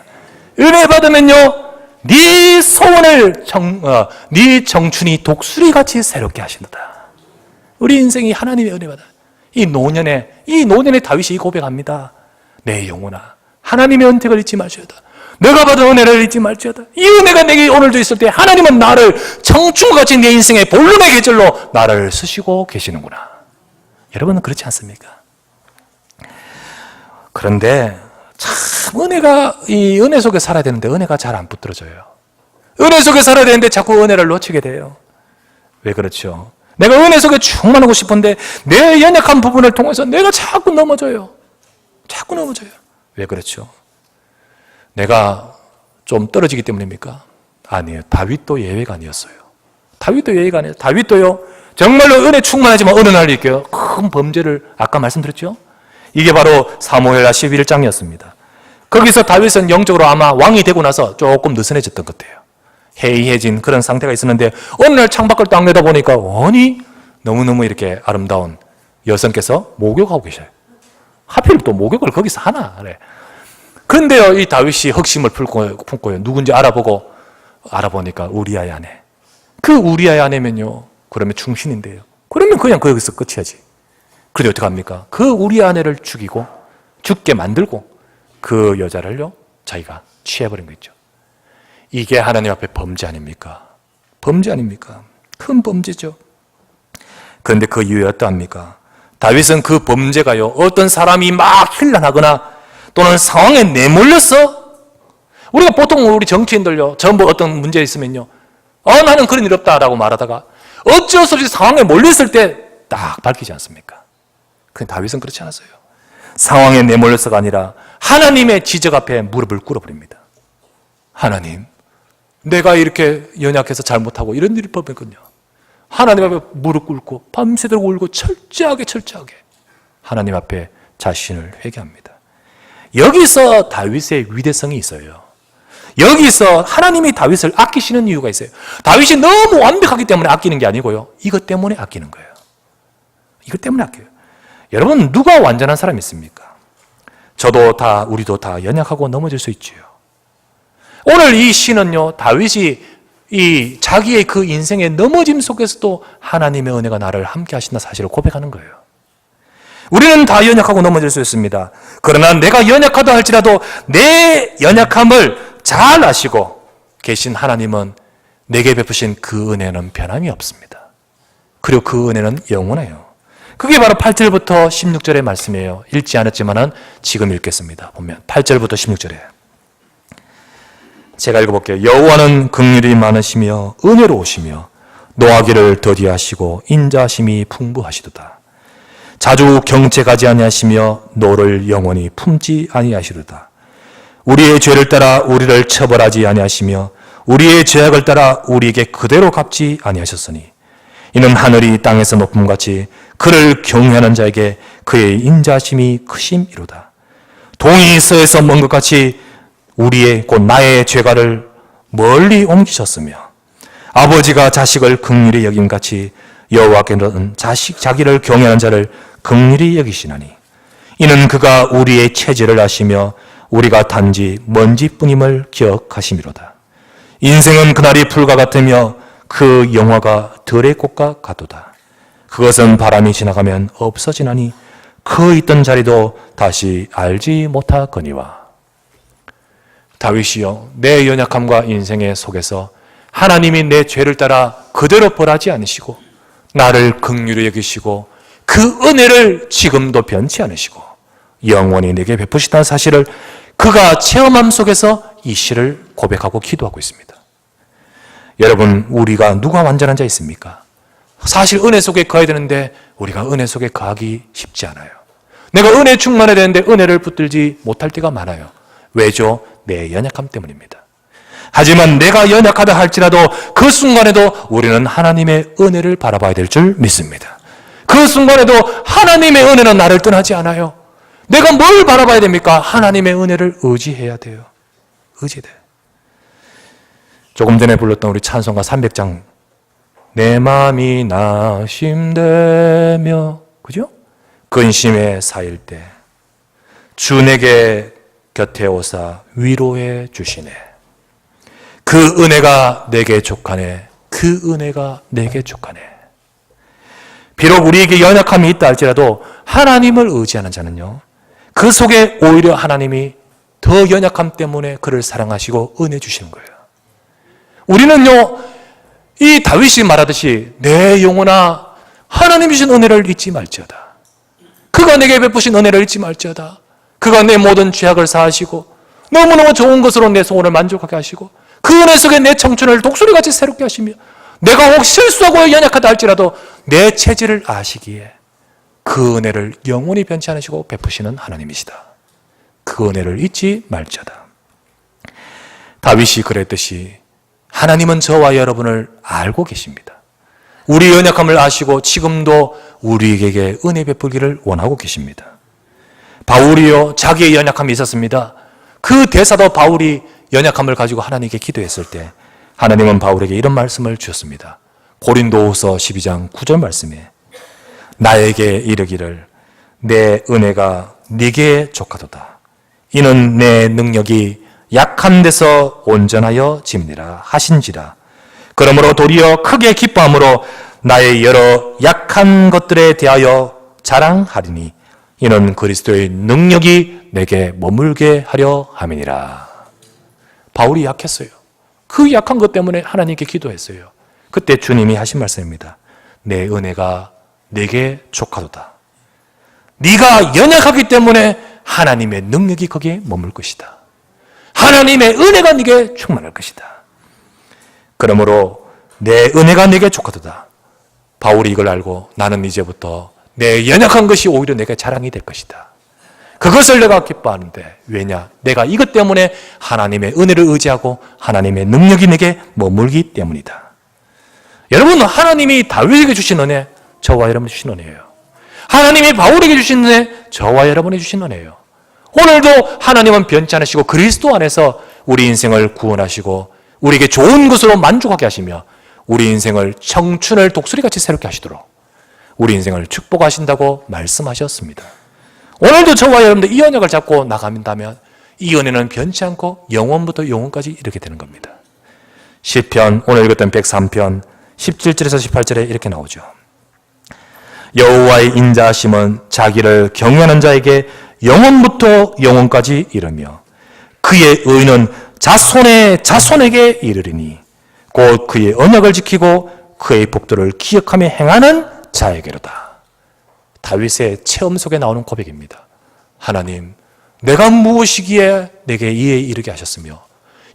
은혜 받으면요, 네 소원을 네 청춘이 독수리같이 새롭게 하신다. 우리 인생이 하나님의 은혜 받아. 이 노년에 다윗이 고백합니다. 내 영혼아, 하나님의 은택을 잊지 말지어다. 내가 받은 은혜를 잊지 말지어다. 이 은혜가 내게 오늘도 있을 때 하나님은 나를 청춘같이 내 인생의 본론의 계절로 나를 쓰시고 계시는구나. 여러분은 그렇지 않습니까? 그런데 참 이 은혜 속에 살아야 되는데 은혜가 잘 안 붙들어져요. 은혜 속에 살아야 되는데 자꾸 은혜를 놓치게 돼요. 왜 그렇죠? 내가 은혜 속에 충만하고 싶은데 내 연약한 부분을 통해서 내가 자꾸 넘어져요. 자꾸 넘어져요. 왜 그렇죠? 내가 좀 떨어지기 때문입니까? 아니에요. 다윗도 예외가 아니었어요. 다윗도 예외가 아니에요. 다윗도요, 정말로 은혜 충만하지만 어느 날 이렇게요, 큰 범죄를 아까 말씀드렸죠? 이게 바로 사무엘하 11장이었습니다. 거기서 다윗은 영적으로 아마 왕이 되고 나서 조금 느슨해졌던 것 같아요. 해이해진 그런 상태가 있었는데 어느 날 창밖을 딱 내다보니까 너무너무 이렇게 아름다운 여성께서 목욕하고 계셔요. 하필 또 목욕을 거기서 하나 그래. 그런데요, 이 다윗이 흑심을 품고요, 누군지 알아보니까 우리아의 아내. 그 우리아의 아내면요, 그러면 충신인데요. 그러면 그냥 거기서 끝이야지. 그런데 어떻게 합니까? 그 우리아의 아내를 죽이고 죽게 만들고 그 여자를요, 자기가 취해버린 거 있죠. 이게 하나님 앞에 범죄 아닙니까? 범죄 아닙니까? 큰 범죄죠. 그런데 그 이유에 어떠합니까? 다윗은 그 범죄가요, 어떤 사람이 막 힐난하거나 또는 상황에 내몰려서, 우리가 보통 우리 정치인들요, 전부 어떤 문제 있으면요, 나는 그런 일 없다라고 말하다가 어쩔 수 없이 상황에 몰렸을 때 딱 밝히지 않습니까? 근데 다윗은 그렇지 않았어요. 상황에 내몰려서가 아니라 하나님의 지적 앞에 무릎을 꿇어버립니다. 하나님, 내가 이렇게 연약해서 잘못하고 이런 일이 법이거든요. 하나님 앞에 무릎 꿇고 밤새도록 울고 철저하게 하나님 앞에 자신을 회개합니다. 여기서 다윗의 위대성이 있어요. 여기서 하나님이 다윗을 아끼시는 이유가 있어요. 다윗이 너무 완벽하기 때문에 아끼는 게 아니고요, 이것 때문에 아끼는 거예요. 이것 때문에 아껴요. 여러분, 누가 완전한 사람이 있습니까? 우리도 다 연약하고 넘어질 수 있지요. 오늘 이 시는요, 다윗이 이 자기의 그 인생의 넘어짐 속에서도 하나님의 은혜가 나를 함께 하신다 사실을 고백하는 거예요. 우리는 다 연약하고 넘어질 수 있습니다. 그러나 내가 연약하다 할지라도 내 연약함을 잘 아시고 계신 하나님은 내게 베푸신 그 은혜는 변함이 없습니다. 그리고 그 은혜는 영원해요. 그게 바로 8절부터 16절의 말씀이에요. 읽지 않았지만은 지금 읽겠습니다. 보면 8절부터 16절에 제가 읽어볼게요. 여호와는 긍휼이 많으시며 은혜로우시며 노하기를 더디하시고 인자하심이 풍부하시도다. 자주 경책하지 아니하시며 노를 영원히 품지 아니하시도다. 우리의 죄를 따라 우리를 처벌하지 아니하시며 우리의 죄악을 따라 우리에게 그대로 갚지 아니하셨으니 이는 하늘이 땅에서 높음같이 그를 경외하는 자에게 그의 인자심이 크심이로다. 동이 서에서 먼 것 같이 우리의 곧 나의 죄가를 멀리 옮기셨으며 아버지가 자식을 긍휼히 여김같이 여호와께는 자기를 경외하는 자를 긍휼히 여기시나니 이는 그가 우리의 체질을 아시며 우리가 단지 먼지뿐임을 기억하심이로다. 인생은 그날이 풀과 같으며 그 영화가 들의 꽃과 같도다. 그것은 바람이 지나가면 없어지나니 그 있던 자리도 다시 알지 못하거니와. 다윗이요, 내 연약함과 인생의 속에서 하나님이 내 죄를 따라 그대로 벌하지 않으시고 나를 긍휼히 여기시고 그 은혜를 지금도 변치 않으시고 영원히 내게 베푸시다는 사실을 그가 체험함 속에서 이 시를 고백하고 기도하고 있습니다. 여러분, 우리가 누가 완전한 자 있습니까? 사실 은혜 속에 거해야 되는데 우리가 은혜 속에 거하기 쉽지 않아요. 내가 은혜 충만해야 되는데 은혜를 붙들지 못할 때가 많아요. 왜죠? 내 연약함 때문입니다. 하지만 내가 연약하다 할지라도 그 순간에도 우리는 하나님의 은혜를 바라봐야 될 줄 믿습니다. 그 순간에도 하나님의 은혜는 나를 떠나지 않아요. 내가 뭘 바라봐야 됩니까? 하나님의 은혜를 의지해야 돼요. 의지돼요. 조금 전에 불렀던 우리 찬송가 300장 내 마음이 낙심되며 그죠? 근심에 쌓일 때 주 내게 곁에 오사 위로해 주시네. 그 은혜가 내게 족하네. 그 은혜가 내게 족하네. 비록 우리에게 연약함이 있다 할지라도 하나님을 의지하는 자는요, 그 속에 오히려 하나님이 더 연약함 때문에 그를 사랑하시고 은혜 주시는 거예요. 우리는요, 이 다윗이 말하듯이 내 영혼아 하나님 주신 은혜를 잊지 말지어다. 그가 내게 베푸신 은혜를 잊지 말지어다. 그가 내 모든 죄악을 사하시고 너무너무 좋은 것으로 내 소원을 만족하게 하시고 그 은혜 속에 내 청춘을 독수리같이 새롭게 하시며 내가 혹 실수하고 연약하다 할지라도 내 체질을 아시기에 그 은혜를 영원히 변치 않으시고 베푸시는 하나님이시다. 그 은혜를 잊지 말지어다. 다윗이 그랬듯이 하나님은 저와 여러분을 알고 계십니다. 우리 연약함을 아시고 지금도 우리에게 은혜 베풀기를 원하고 계십니다. 바울이요, 자기의 연약함이 있었습니다. 그 대사도 바울이 연약함을 가지고 하나님께 기도했을 때 하나님은 바울에게 이런 말씀을 주셨습니다. 고린도후서 12장 9절 말씀에 나에게 이르기를 내 은혜가 네게 족하도다. 이는 내 능력이 약한 데서 온전하여 짐니라 하신지라. 그러므로 도리어 크게 기뻐함으로 나의 여러 약한 것들에 대하여 자랑하리니 이는 그리스도의 능력이 내게 머물게 하려 함이니라. 바울이 약했어요. 그 약한 것 때문에 하나님께 기도했어요. 그때 주님이 하신 말씀입니다. 내 은혜가 내게 족하도다. 네가 연약하기 때문에 하나님의 능력이 거기에 머물 것이다. 하나님의 은혜가 네게 충만할 것이다. 그러므로 내 은혜가 내게 족하도다. 바울이 이걸 알고 나는 이제부터 내 연약한 것이 오히려 내게 자랑이 될 것이다. 그것을 내가 기뻐하는데 왜냐? 내가 이것 때문에 하나님의 은혜를 의지하고 하나님의 능력이 내게 머물기 때문이다. 여러분, 하나님이 다윗에게 주신 은혜, 저와 여러분이 주신 은혜예요. 하나님이 바울에게 주신 은혜, 저와 여러분이 주신 은혜예요. 오늘도 하나님은 변치 않으시고 그리스도 안에서 우리 인생을 구원하시고 우리에게 좋은 것으로 만족하게 하시며 우리 인생을 청춘을 독수리같이 새롭게 하시도록 우리 인생을 축복하신다고 말씀하셨습니다. 오늘도 저와 여러분들 이 언약을 잡고 나간다면 이 은혜는 변치 않고 영원부터 영원까지 이렇게 되는 겁니다. 시편, 오늘 읽었던 103편 17절에서 18절에 이렇게 나오죠. 여호와의 인자하심은 자기를 경외하는 자에게 영원부터 영원까지 이르며 그의 의는 자손의 자손에게 이르리니 곧 그의 언약을 지키고 그의 법도를 기억하며 행하는 자에게로다. 다윗의 체험 속에 나오는 고백입니다. 하나님, 내가 무엇이기에 내게 이에 이르게 하셨으며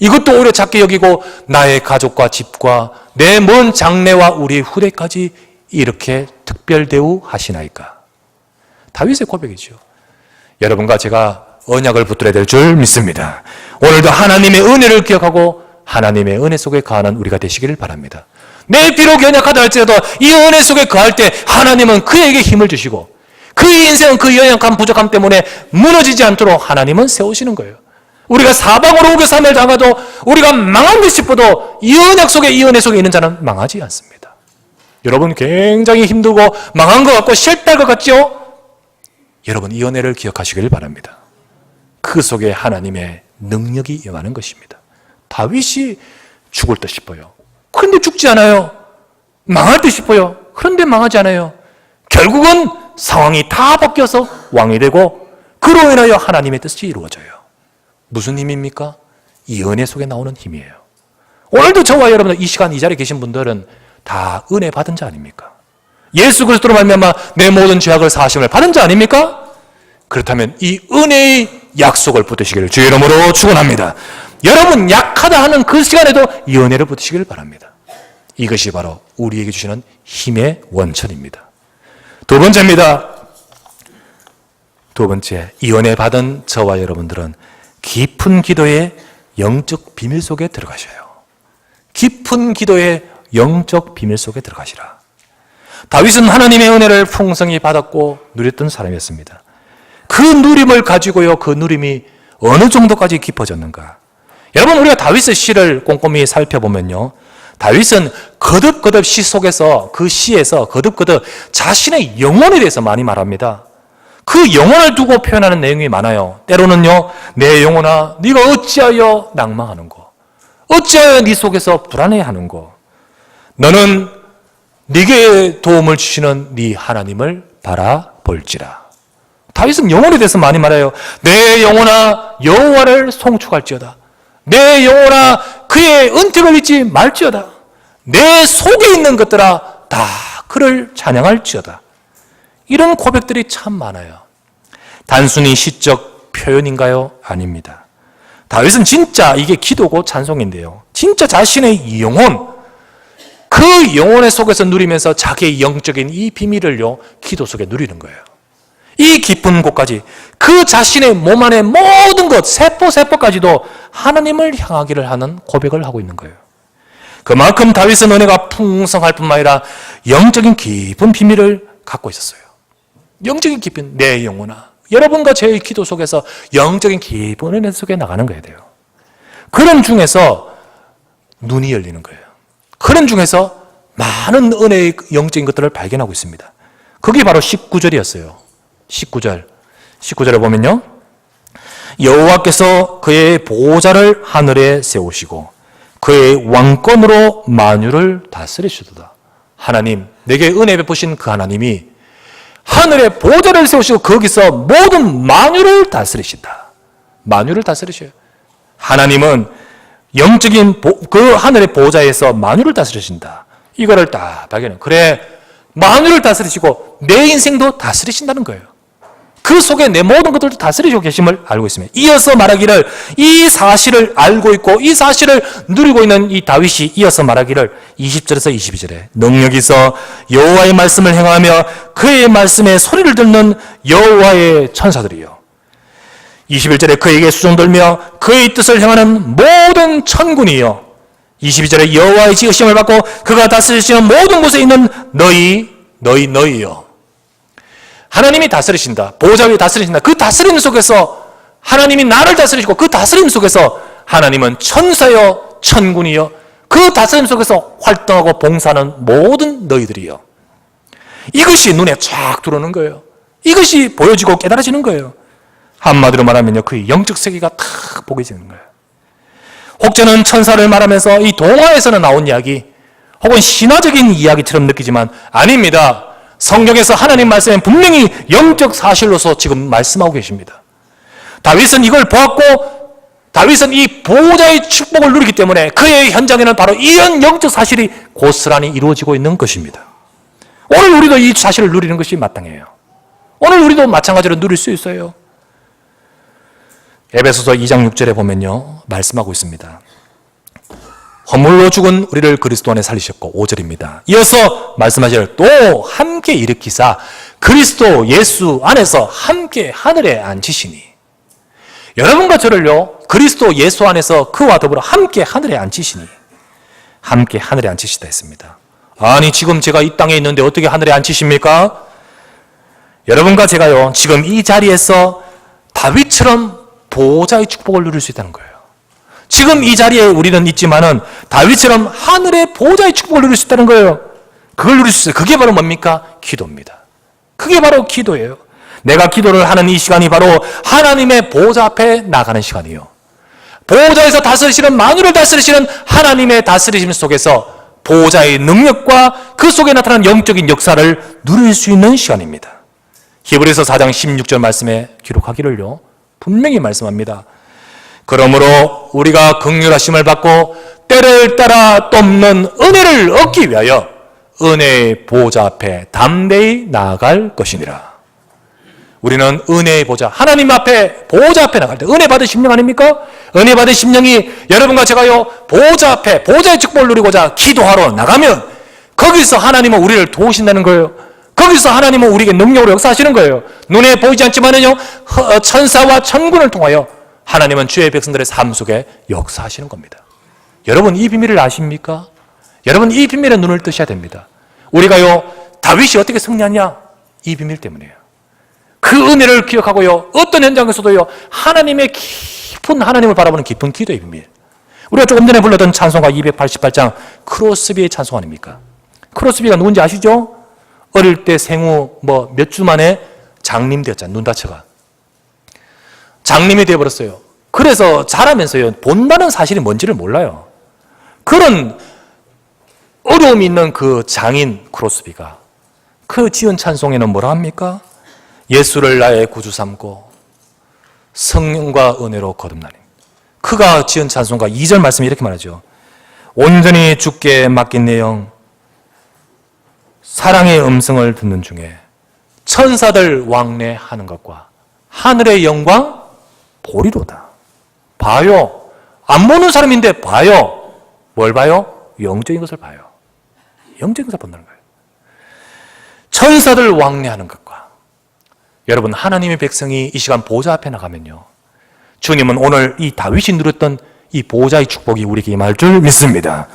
이것도 오히려 작게 여기고 나의 가족과 집과 내 먼 장래와 우리 후대까지 이렇게 특별 대우하시나이까. 다윗의 고백이죠. 여러분과 제가 언약을 붙들어야 될 줄 믿습니다. 오늘도 하나님의 은혜를 기억하고 하나님의 은혜 속에 거하는 우리가 되시기를 바랍니다. 내 비록 연약하다 할지라도 이 은혜 속에 거할 때 하나님은 그에게 힘을 주시고 그의 인생은 그 연약함 부족함 때문에 무너지지 않도록 하나님은 세우시는 거예요. 우리가 사방으로 우겨삼을 당하도 우리가 망한 듯 싶어도 이 언약 속에 이 은혜 속에 있는 자는 망하지 않습니다. 여러분 굉장히 힘들고 망한 것 같고 실패할 것 같죠? 여러분 이 은혜를 기억하시길 바랍니다. 그 속에 하나님의 능력이 임하는 것입니다. 다윗이 죽을 듯 싶어요. 그런데 죽지 않아요. 망할 듯 싶어요. 그런데 망하지 않아요. 결국은 상황이 다 바뀌어서 왕이 되고 그로 인하여 하나님의 뜻이 이루어져요. 무슨 힘입니까? 이 은혜 속에 나오는 힘이에요. 오늘도 저와 여러분 이 시간 이 자리에 계신 분들은 다 은혜 받은 자 아닙니까? 예수 그리스도로 말미암아 내 모든 죄악을 사하심을 받은 자 아닙니까? 그렇다면 이 은혜의 약속을 붙드시기를 주의 이름으로 축원합니다. 여러분 약하다 하는 그 시간에도 이 은혜를 붙드시기를 바랍니다. 이것이 바로 우리에게 주시는 힘의 원천입니다. 두 번째입니다. 두 번째, 이 은혜 받은 저와 여러분들은 깊은 기도의 영적 비밀 속에 들어가셔요. 깊은 기도의 영적 비밀 속에 들어가시라. 다윗은 하나님의 은혜를 풍성히 받았고 누렸던 사람이었습니다. 그 누림을 가지고요, 그 누림이 어느 정도까지 깊어졌는가? 여러분, 우리가 다윗의 시를 꼼꼼히 살펴보면요, 다윗은 거듭거듭 시 속에서, 그 시에서 거듭거듭 자신의 영혼에 대해서 많이 말합니다. 그 영혼을 두고 표현하는 내용이 많아요. 때로는요, 내 영혼아, 네가 어찌하여 낭망하는고? 어찌하여 네 속에서 불안해하는고? 너는 네게 도움을 주시는 네 하나님을 바라볼지라. 다윗은 영혼에 대해서 많이 말해요. 내 영혼아, 여호와를 송축할지어다. 내 영혼아, 그의 은택을 잊지 말지어다. 내 속에 있는 것들아, 다 그를 찬양할지어다. 이런 고백들이 참 많아요. 단순히 시적 표현인가요? 아닙니다. 다윗은 진짜 이게 기도고 찬송인데요, 진짜 자신의 영혼, 그 영혼의 속에서 누리면서 자기의 영적인 이 비밀을요, 기도 속에 누리는 거예요. 이 깊은 곳까지 그 자신의 몸 안의 모든 것, 세포까지도 하나님을 향하기를 하는 고백을 하고 있는 거예요. 그만큼 다윗은 은혜가 풍성할 뿐만 아니라 영적인 깊은 비밀을 갖고 있었어요. 영적인 깊은, 내 영혼아, 여러분과 제 기도 속에서 영적인 깊은 은혜 속에 나가는 거야 돼요. 그런 중에서 눈이 열리는 거예요. 그런 중에서 많은 은혜의 영적인 것들을 발견하고 있습니다. 그게 바로 19절이었어요. 19절을 보면요, 여호와께서 그의 보호자를 하늘에 세우시고 그의 왕권으로 만유를 다스리시도다. 하나님, 내게 은혜 베푸신 그 하나님이 하늘에 보좌를 세우시고 거기서 모든 만유를 다스리신다. 만유를 다스리셔요. 하나님은 영적인 그 하늘의 보좌에서 만유를 다스리신다. 이거를 딱 발견해요. 그래, 만유를 다스리시고 내 인생도 다스리신다는 거예요. 그 속에 내 모든 것들도 다스리시고 계심을 알고 있습니다. 이어서 말하기를, 이 사실을 알고 있고 이 사실을 누리고 있는 이 다윗이 이어서 말하기를 20절에서 22절에 능력이 있어 여호와의 말씀을 행하며 그의 말씀에 소리를 듣는 여호와의 천사들이요. 21절에 그에게 수종들며 그의 뜻을 행하는 모든 천군이요. 22절에 여호와의 지으심을 받고 그가 다스리시는 모든 곳에 있는 너희요. 하나님이 다스리신다. 보좌 위에 다스리신다. 그 다스림 속에서 하나님이 나를 다스리시고 그 다스림 속에서 하나님은 천사여 천군이여 그 다스림 속에서 활동하고 봉사하는 모든 너희들이요. 이것이 눈에 쫙 들어오는 거예요. 이것이 보여지고 깨달아지는 거예요. 한마디로 말하면요, 그 영적 세계가 탁 보게 되는 거예요. 혹자는 천사를 말하면서 이 동화에서는 나온 이야기 혹은 신화적인 이야기처럼 느끼지만 아닙니다. 성경에서 하나님 말씀은 분명히 영적 사실로서 지금 말씀하고 계십니다. 다윗은 이걸 보았고 다윗은 이 보호자의 축복을 누리기 때문에 그의 현장에는 바로 이런 영적 사실이 고스란히 이루어지고 있는 것입니다. 오늘 우리도 이 사실을 누리는 것이 마땅해요. 오늘 우리도 마찬가지로 누릴 수 있어요. 에베소서 2장 6절에 보면요, 말씀하고 있습니다. 허물로 죽은 우리를 그리스도 안에 살리셨고 5절입니다. 이어서 말씀하시기를 또 함께 일으키사 그리스도 예수 안에서 함께 하늘에 앉히시니. 여러분과 저를요, 그리스도 예수 안에서 그와 더불어 함께 하늘에 앉히시니. 함께 하늘에 앉히시다 했습니다. 아니 지금 제가 이 땅에 있는데 어떻게 하늘에 앉히십니까? 여러분과 제가요 지금 이 자리에서 다윗처럼 보호자의 축복을 누릴 수 있다는 거예요. 지금 이 자리에 우리는 있지만은 다윗처럼 하늘의 보호자의 축복을 누릴 수 있다는 거예요. 그걸 누릴 수 있어요. 그게 바로 뭡니까? 기도입니다. 그게 바로 기도예요. 내가 기도를 하는 이 시간이 바로 하나님의 보호자 앞에 나가는 시간이에요. 보호자에서 다스리시는 만유를 다스리시는 하나님의 다스리심 속에서 보호자의 능력과 그 속에 나타난 영적인 역사를 누릴 수 있는 시간입니다. 히브리서 4장 16절 말씀에 기록하기를요 분명히 말씀합니다. 그러므로 우리가 긍휼하심을 받고 때를 따라 돕는 은혜를 얻기 위하여 은혜의 보호자 앞에 담대히 나아갈 것이니라. 우리는 은혜의 보호자, 하나님 앞에 보호자 앞에 나갈 때 은혜 받은 심령 아닙니까? 은혜 받은 심령이 여러분과 제가요 보호자 앞에 보호자의 축복을 누리고자 기도하러 나가면 거기서 하나님은 우리를 도우신다는 거예요. 거기서 하나님은 우리에게 능력으로 역사하시는 거예요. 눈에 보이지 않지만은요 천사와 천군을 통하여 하나님은 주의 백성들의 삶 속에 역사하시는 겁니다. 여러분 이 비밀을 아십니까? 여러분 이 비밀에 눈을 뜨셔야 됩니다. 우리가요 다윗이 어떻게 승리하냐? 이 비밀 때문이에요. 그 은혜를 기억하고요 어떤 현장에서도요 하나님의 깊은 하나님을 바라보는 깊은 기도의 비밀. 우리가 조금 전에 불렀던 찬송가 288장 크로스비의 찬송 아닙니까? 크로스비가 누군지 아시죠? 어릴 때 생후 몇 주 만에 장님 되었잖아요. 눈 다쳐가 장님이 되어버렸어요. 그래서 자라면서요 본다는 사실이 뭔지를 몰라요. 그런 어려움이 있는 그 장인 크로스비가 그 지은 찬송에는 뭐라 합니까? 예수를 나의 구주 삼고 성령과 은혜로 거듭나니. 그가 지은 찬송가 2절 말씀이 이렇게 말하죠. 온전히 주께 맡긴 내 영 사랑의 음성을 듣는 중에 천사들 왕래하는 것과 하늘의 영광 보리로다. 봐요. 안 보는 사람인데 봐요. 뭘 봐요? 영적인 것을 봐요. 영적인 것을 본다는 거예요. 천사들 왕래하는 것과. 여러분 하나님의 백성이 이 시간 보호자 앞에 나가면요 주님은 오늘 이 다윗이 누렸던 이 보호자의 축복이 우리에게 임할 줄 믿습니다.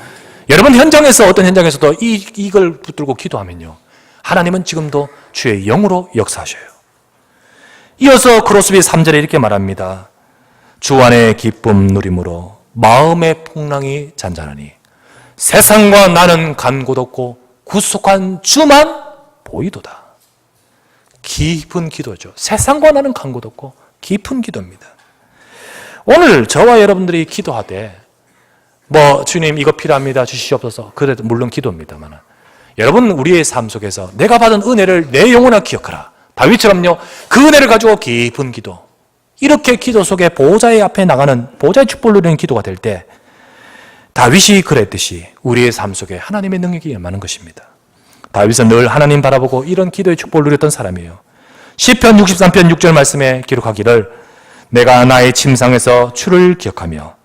여러분 현장에서 어떤 현장에서도 이걸 붙들고 기도하면요 하나님은 지금도 주의 영으로 역사하셔요. 이어서 크로스비 3절에 이렇게 말합니다. 주 안에 기쁨 누림으로 마음의 풍랑이 잔잔하니 세상과 나는 간 곳 없고 구속한 주만 보이도다. 깊은 기도죠. 세상과 나는 간 곳 없고 깊은 기도입니다. 오늘 저와 여러분들이 기도하되 주님 이거 필요합니다 주시옵소서. 그래도 물론 기도입니다만 여러분 우리의 삶 속에서 내가 받은 은혜를 내 영혼에 기억하라. 다윗처럼요, 그 은혜를 가지고 깊은 기도, 이렇게 기도 속에 보호자의 앞에 나가는, 보호자의 축복을 누리는 기도가 될 때 다윗이 그랬듯이 우리의 삶 속에 하나님의 능력이 임하는 것입니다. 다윗은 늘 하나님 바라보고 이런 기도의 축복을 누렸던 사람이에요. 시편 63편 6절 말씀에 기록하기를 내가 나의 침상에서 주를 기억하며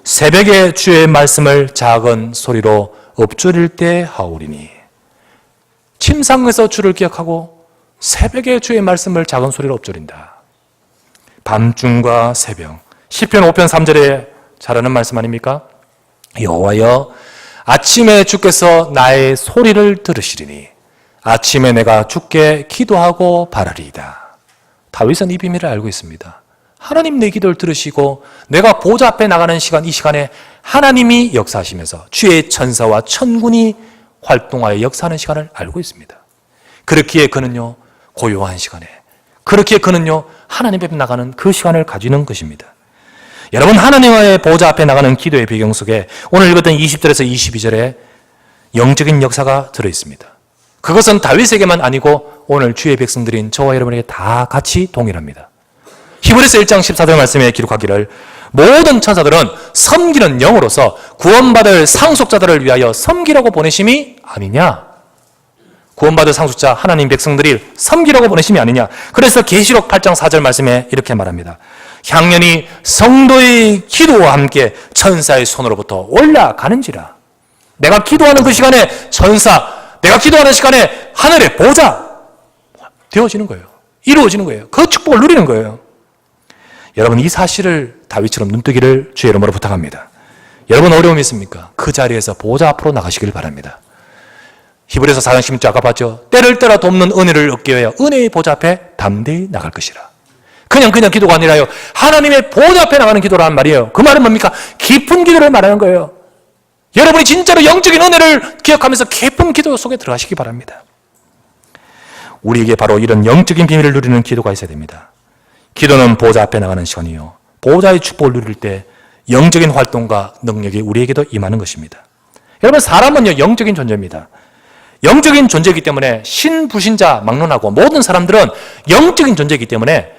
새벽에 주의 말씀을 작은 소리로 엎조릴 때 하오리니. 침상에서 주를 기억하고 새벽에 주의 말씀을 작은 소리로 엎조린다. 밤중과 새벽. 시편 5편 3절에 잘하는 말씀 아닙니까? 여호와여, 아침에 주께서 나의 소리를 들으시리니 아침에 내가 주께 기도하고 바라리이다. 다윗은 이 비밀을 알고 있습니다. 하나님 내 기도를 들으시고 내가 보좌 앞에 나가는 시간, 이 시간에 하나님이 역사하시면서 주의 천사와 천군이 활동하여 역사하는 시간을 알고 있습니다. 그렇기에 그는요, 고요한 시간에, 그렇기에 그는요, 하나님 앞에 나가는 그 시간을 가지는 것입니다. 여러분, 하나님의 보좌 앞에 나가는 기도의 배경 속에 오늘 읽었던 20절에서 22절에 영적인 역사가 들어있습니다. 그것은 다윗에게만 아니고 오늘 주의 백성들인 저와 여러분에게 다 같이 동일합니다. 히브리서 1장 14절 말씀에 기록하기를 모든 천사들은 섬기는 영으로서 구원받을 상속자들을 위하여 섬기라고 보내심이 아니냐. 구원받을 상속자 하나님 백성들이 섬기라고 보내심이 아니냐. 그래서 계시록 8장 4절 말씀에 이렇게 말합니다. 향연이 성도의 기도와 함께 천사의 손으로부터 올라가는지라. 내가 기도하는 그 시간에 천사, 내가 기도하는 시간에 하늘의 보좌 되어지는 거예요. 이루어지는 거예요. 그 축복을 누리는 거예요. 여러분, 이 사실을 다윗처럼 눈뜨기를 주의 이름으로 부탁합니다. 여러분, 어려움이 있습니까? 그 자리에서 보좌 앞으로 나가시길 바랍니다. 히브리서 4장 16절 아까 봤죠? 때를 따라 돕는 은혜를 얻기 위하여 은혜의 보좌 앞에 담대히 나갈 것이라. 그냥 기도가 아니라요, 하나님의 보좌 앞에 나가는 기도란 말이에요. 그 말은 뭡니까? 깊은 기도를 말하는 거예요. 여러분이 진짜로 영적인 은혜를 기억하면서 깊은 기도 속에 들어가시기 바랍니다. 우리에게 바로 이런 영적인 비밀을 누리는 기도가 있어야 됩니다. 기도는 보좌 앞에 나가는 시간이요, 보좌의 축복을 누릴 때 영적인 활동과 능력이 우리에게도 임하는 것입니다. 여러분, 사람은요, 영적인 존재입니다. 영적인 존재이기 때문에 신불신자 막론하고 모든 사람들은 영적인 존재이기 때문에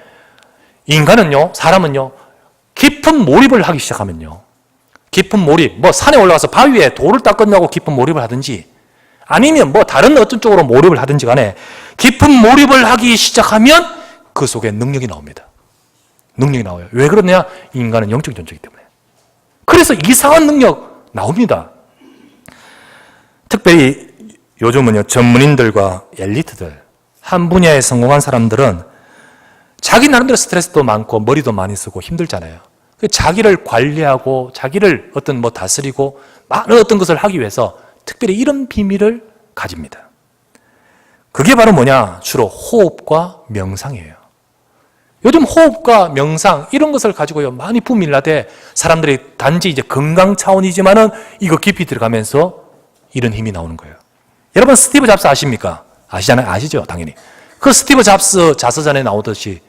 인간은요, 사람은요, 깊은 몰입을 하기 시작하면요, 깊은 몰입, 산에 올라가서 바위에 돌을 닦으려고 깊은 몰입을 하든지 아니면 다른 어떤 쪽으로 몰입을 하든지 간에 깊은 몰입을 하기 시작하면 그 속에 능력이 나옵니다. 능력이 나와요. 왜 그러냐? 인간은 영적인 존재이기 때문에. 그래서 이상한 능력 나옵니다. 특별히 요즘은요, 전문인들과 엘리트들, 한 분야에 성공한 사람들은 자기 나름대로 스트레스도 많고 머리도 많이 쓰고 힘들잖아요. 자기를 관리하고 자기를 다스리고 많은 어떤 것을 하기 위해서 특별히 이런 비밀을 가집니다. 그게 바로 뭐냐? 주로 호흡과 명상이에요. 요즘 호흡과 명상 이런 것을 가지고요, 많이 붐이 나되 사람들이 단지 이제 건강 차원이지만은 이거 깊이 들어가면서 이런 힘이 나오는 거예요. 여러분, 스티브 잡스 아십니까? 아시잖아요. 아시죠? 당연히. 그 스티브 잡스 자서전에 나오듯이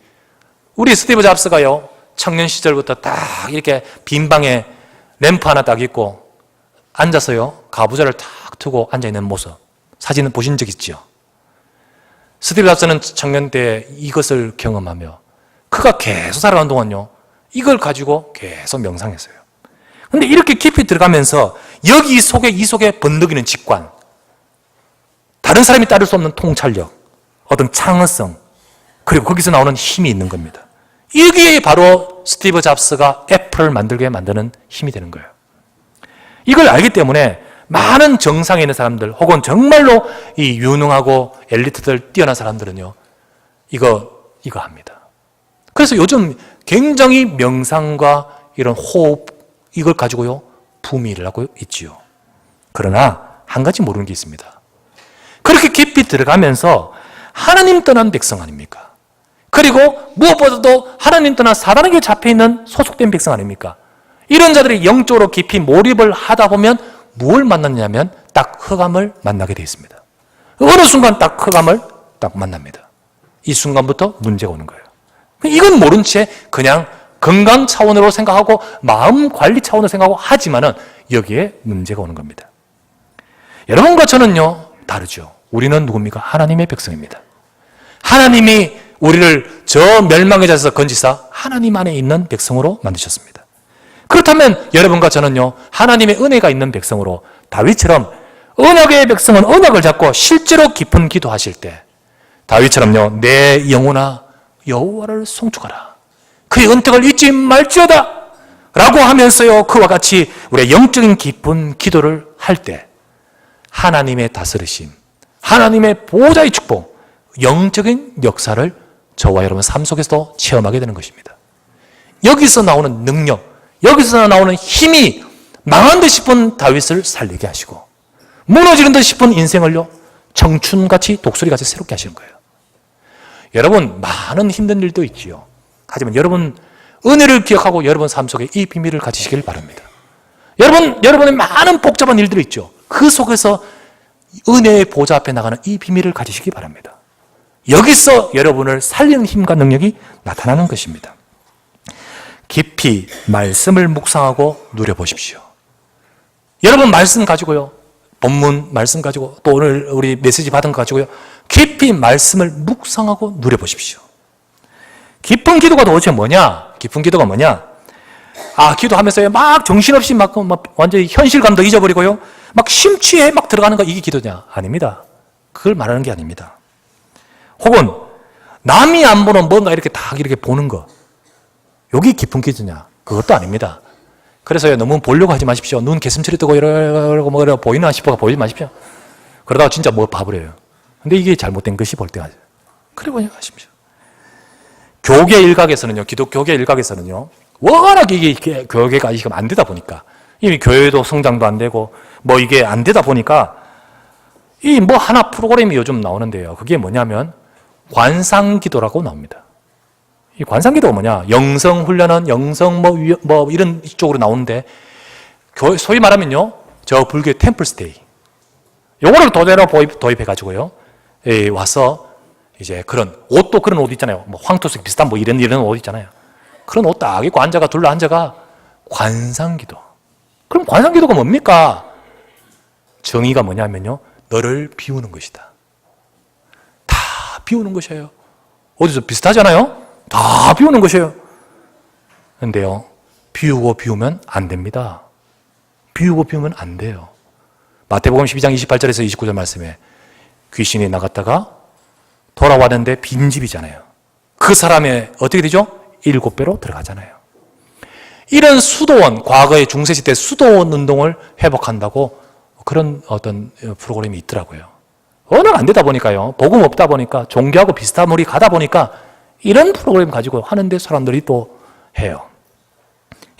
우리 스티브 잡스가요, 청년 시절부터 딱 이렇게 빈 방에 램프 하나 딱 있고 앉아서요, 가부좌를 탁 두고 앉아있는 모습, 사진을 보신 적 있죠? 스티브 잡스는 청년 때 이것을 경험하며 그가 계속 살아가는 동안요, 이걸 가지고 계속 명상했어요. 근데 이렇게 깊이 들어가면서 이 속에 번뜩이는 직관, 다른 사람이 따를 수 없는 통찰력, 어떤 창의성, 그리고 거기서 나오는 힘이 있는 겁니다. 이게 바로 스티브 잡스가 애플을 만들게 만드는 힘이 되는 거예요. 이걸 알기 때문에 많은 정상에 있는 사람들, 혹은 정말로 이 유능하고 엘리트들 뛰어난 사람들은요, 이거 합니다. 그래서 요즘 굉장히 명상과 이런 호흡, 이걸 가지고요, 붐이 일어나고 있지요. 그러나 한 가지 모르는 게 있습니다. 그렇게 깊이 들어가면서 하나님 떠난 백성 아닙니까? 그리고 무엇보다도 하나님 떠난 사단에게 잡혀있는 소속된 백성 아닙니까? 이런 자들이 영적으로 깊이 몰입을 하다 보면 무엇을 만났냐면 딱 흑암을 만나게 되어 있습니다. 어느 순간 딱 흑암을 딱 만납니다. 이 순간부터 문제가 오는 거예요. 이건 모른 채 그냥 건강 차원으로 생각하고 마음 관리 차원으로 생각하고 하지만은 여기에 문제가 오는 겁니다. 여러분과 저는요, 다르죠. 우리는 누굽니까? 하나님의 백성입니다. 하나님이 우리를 저 멸망의 자에서 건지사 하나님 안에 있는 백성으로 만드셨습니다. 그렇다면 여러분과 저는요, 하나님의 은혜가 있는 백성으로 다윗처럼 언약의 백성은 언약을 잡고 실제로 깊은 기도하실 때 다윗처럼요, 내 영혼아 여호와를 송축하라. 그의 은택을 잊지 말지어다. 라고 하면서요, 그와 같이 우리의 영적인 깊은 기도를 할 때 하나님의 다스리심, 하나님의 보호자의 축복, 영적인 역사를 저와 여러분 삶 속에서도 체험하게 되는 것입니다. 여기서 나오는 능력, 여기서 나오는 힘이 망한 듯 싶은 다윗을 살리게 하시고 무너지는 듯 싶은 인생을요, 청춘같이 독수리같이 새롭게 하시는 거예요. 여러분, 많은 힘든 일도 있지요. 하지만 여러분 은혜를 기억하고 여러분 삶 속에 이 비밀을 가지시길 바랍니다. 여러분의 많은 복잡한 일들이 있죠. 그 속에서 은혜의 보좌 앞에 나가는 이 비밀을 가지시기 바랍니다. 여기서 여러분을 살리는 힘과 능력이 나타나는 것입니다. 깊이 말씀을 묵상하고 누려보십시오. 여러분 말씀 가지고요, 본문 말씀 가지고 또 오늘 우리 메시지 받은 거 가지고요, 깊이 말씀을 묵상하고 누려보십시오. 깊은 기도가 도대체 뭐냐? 깊은 기도가 뭐냐? 기도하면서 막 정신없이 막 완전히 현실감도 잊어버리고요, 막 심취해 막 들어가는 거, 이게 기도냐? 아닙니다. 그걸 말하는 게 아닙니다. 혹은 남이 안 보는 뭔가 이렇게 딱 이렇게 보는 거, 여기 깊은 기도냐? 그것도 아닙니다. 그래서 너무 보려고 하지 마십시오. 눈 개슴처리 뜨고 이러고 뭐 보이나 싶어가 보이지 마십시오. 그러다가 진짜 뭐 봐버려요. 근데 이게 잘못된 것이 볼 때가 그리고 하십시오. 교계 일각에서는요, 기독교계 일각에서는요, 워낙 이게 교계가 지금 안 되다 보니까, 이미 교회도 성장도 안 되고 뭐 이게 안 되다 보니까 이 뭐 하나 프로그램이 요즘 나오는데요, 그게 뭐냐면 관상기도라고 나옵니다. 이 관상기도가 뭐냐? 영성훈련은 영성 뭐 이런 쪽으로 나오는데, 소위 말하면요, 저 불교의 템플스테이, 요거를 도대로 도입해가지고요, 와서 이제 그런 옷도, 그런 옷 있잖아요. 뭐 황토색 비슷한 뭐 이런 옷 있잖아요. 그런 옷 딱 입고 둘러 앉아가 관상기도. 그럼 관상기도가 뭡니까? 정의가 뭐냐면요, 너를 비우는 것이다. 다 비우는 것이에요. 어디서 비슷하잖아요? 다 비우는 것이에요. 그런데요, 비우면 안 됩니다. 비우면 안 돼요. 마태복음 12장 28절에서 29절 말씀에 귀신이 나갔다가 돌아왔는데 빈집이잖아요. 그 사람의 어떻게 되죠? 7배로 들어가잖아요. 이런 수도원, 과거의 중세시대 수도원 운동을 회복한다고 그런 어떤 프로그램이 있더라고요. 워낙 안 되다 보니까요, 복음 없다 보니까, 종교하고 비슷한 물이 가다 보니까 이런 프로그램 가지고 하는데 사람들이 또 해요.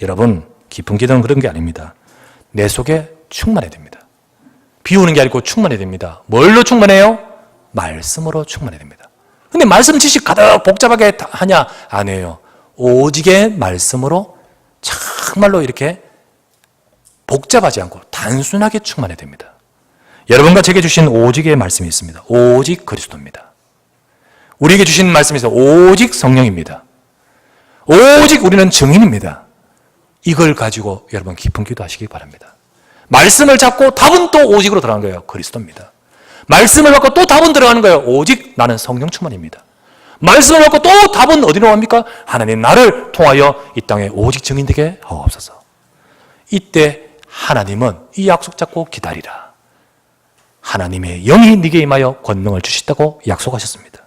여러분, 깊은 기도는 그런 게 아닙니다. 내 속에 충만해야 됩니다. 비우는 게 아니고 충만해야 됩니다. 뭘로 충만해요? 말씀으로 충만해야 됩니다. 근데 말씀 지식 가득 복잡하게 하냐? 아니에요. 오직의 말씀으로 정말로 이렇게 복잡하지 않고 단순하게 충만해야 됩니다. 여러분과 제게 주신 오직의 말씀이 있습니다. 오직 그리스도입니다. 우리에게 주신 말씀이 있어요. 오직 성령입니다. 오직 우리는 증인입니다. 이걸 가지고 여러분 깊은 기도하시기 바랍니다. 말씀을 잡고 답은 또 오직으로 들어가는 거예요. 그리스도입니다. 말씀을 받고 또 답은 들어가는 거예요. 오직 나는 성령 충만입니다. 말씀을 받고 또 답은 어디로 갑니까? 하나님 나를 통하여 이 땅에 오직 증인 되게 하옵소서. 이때 하나님은 이 약속 잡고 기다리라. 하나님의 영이 네게 임하여 권능을 주시다고 약속하셨습니다.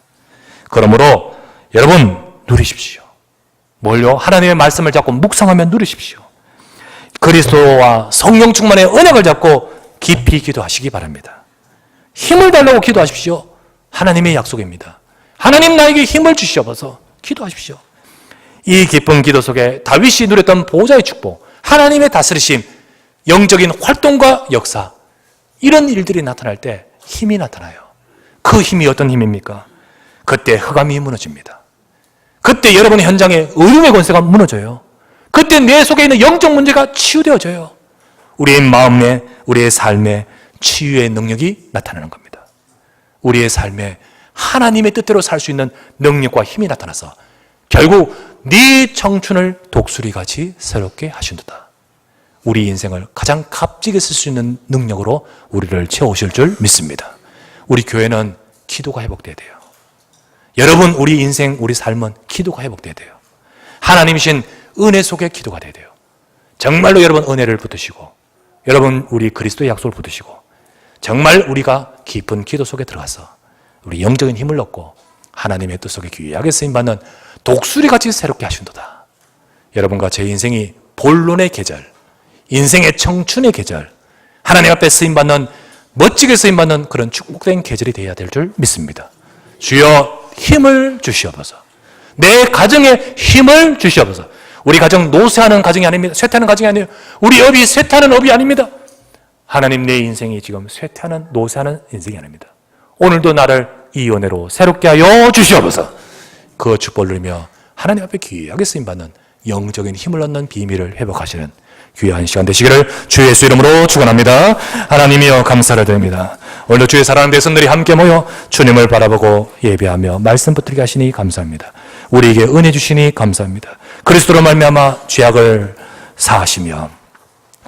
그러므로 여러분 누리십시오. 뭘요? 하나님의 말씀을 잡고 묵상하며 누리십시오. 그리스도와 성령 충만의 언약을 잡고 깊이 기도하시기 바랍니다. 힘을 달라고 기도하십시오. 하나님의 약속입니다. 하나님 나에게 힘을 주시옵소서. 기도하십시오. 이 깊은 기도 속에 다윗이 누렸던 보호자의 축복, 하나님의 다스리심, 영적인 활동과 역사, 이런 일들이 나타날 때 힘이 나타나요. 그 힘이 어떤 힘입니까? 그때 흑암이 무너집니다. 그때 여러분의 현장에 어둠의 권세가 무너져요. 그때 내 속에 있는 영적 문제가 치유되어져요. 우리의 마음에, 우리의 삶에 치유의 능력이 나타나는 겁니다. 우리의 삶에 하나님의 뜻대로 살 수 있는 능력과 힘이 나타나서 결국 네 청춘을 독수리같이 새롭게 하신다. 우리 인생을 가장 값지게 쓸 수 있는 능력으로 우리를 채우실 줄 믿습니다. 우리 교회는 기도가 회복돼야 돼요. 여러분, 우리 인생, 우리 삶은 기도가 회복돼야 돼요. 하나님이신 은혜 속에 기도가 돼야 돼요. 정말로 여러분 은혜를 붙드시고, 여러분 우리 그리스도의 약속을 붙드시고, 정말 우리가 깊은 기도 속에 들어가서 우리 영적인 힘을 얻고 하나님의 뜻 속에 귀하게 쓰임받는 독수리같이 새롭게 하신도다. 여러분과 제 인생이 본론의 계절, 인생의 청춘의 계절, 하나님 앞에 쓰임받는, 멋지게 쓰임받는 그런 축복된 계절이 되어야 될 줄 믿습니다. 주여 힘을 주시옵소서. 내 가정에 힘을 주시옵소서. 우리 가정 노쇠하는 가정이 아닙니다. 쇠퇴하는 가정이 아니에요. 우리 업이 쇠퇴하는 업이 아닙니다. 하나님, 내 인생이 지금 쇠퇴하는 노쇠하는 인생이 아닙니다. 오늘도 나를 이 은혜로 새롭게 하여 주시옵소서. 그 축복을 누리며 하나님 앞에 귀하게 쓰임받는 영적인 힘을 얻는 비밀을 회복하시는 귀한 시간 되시기를 주 예수 이름으로 축원합니다. 하나님이여 감사를 드립니다. 오늘도 주의 사랑하는 백성들이 함께 모여 주님을 바라보고 예배하며 말씀 붙들게 하시니 감사합니다. 우리에게 은혜 주시니 감사합니다. 그리스도로 말미암아 죄악을 사하시며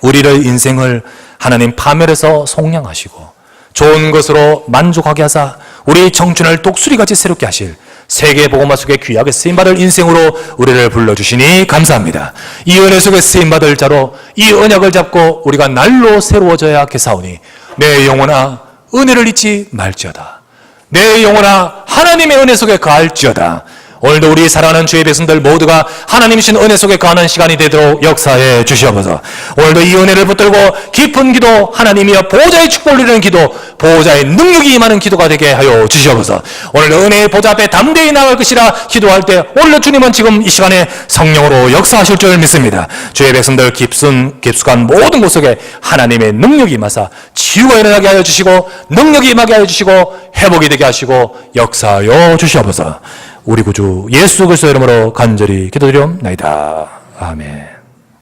우리를 인생을 하나님 파멸해서 속량하시고 좋은 것으로 만족하게 하사 우리 청춘을 독수리같이 새롭게 하실 세계 복음화 속에 귀하게 쓰임받을 인생으로 우리를 불러주시니 감사합니다. 이 은혜 속에 쓰임받을 자로 이 언약을 잡고 우리가 날로 새로워져야 하겠사오니 내 영혼아 은혜를 잊지 말지어다. 내 영혼아 하나님의 은혜 속에 거할지어다. 오늘도 우리 사랑하는 주의 백성들 모두가 하나님이신 은혜 속에 거하는 시간이 되도록 역사해 주시옵소서. 오늘도 이 은혜를 붙들고 깊은 기도, 하나님이여 보호자의 축복을 누리는 기도, 보호자의 능력이 임하는 기도가 되게 하여 주시옵소서. 오늘도 은혜의 보좌 앞에 담대히 나갈 것이라 기도할 때 오늘도 주님은 지금 이 시간에 성령으로 역사하실 줄 믿습니다. 주의 백성들 깊숙한 모든 곳 속에 하나님의 능력이 임하사 치유가 일어나게 하여 주시고 능력이 임하게 하여 주시고 회복이 되게 하시고 역사하여 주시옵소서. 우리 구주 예수 그리스도 이름으로 간절히 기도드리옵나이다. 아멘.